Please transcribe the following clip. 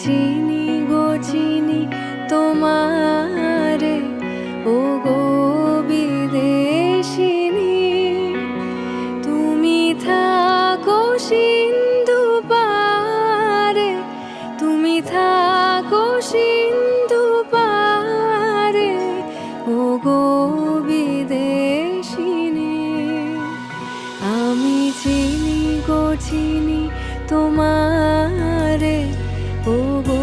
চিনি গো চিনি তোমারে, ও গো বিদেশিনী। তুমি থাকো সিন্ধু পারে, তুমি থাকো সিন্ধু পারে, ও গো বিদেশিনী। আমি চিনি গো চিনি তোমারে, ও গো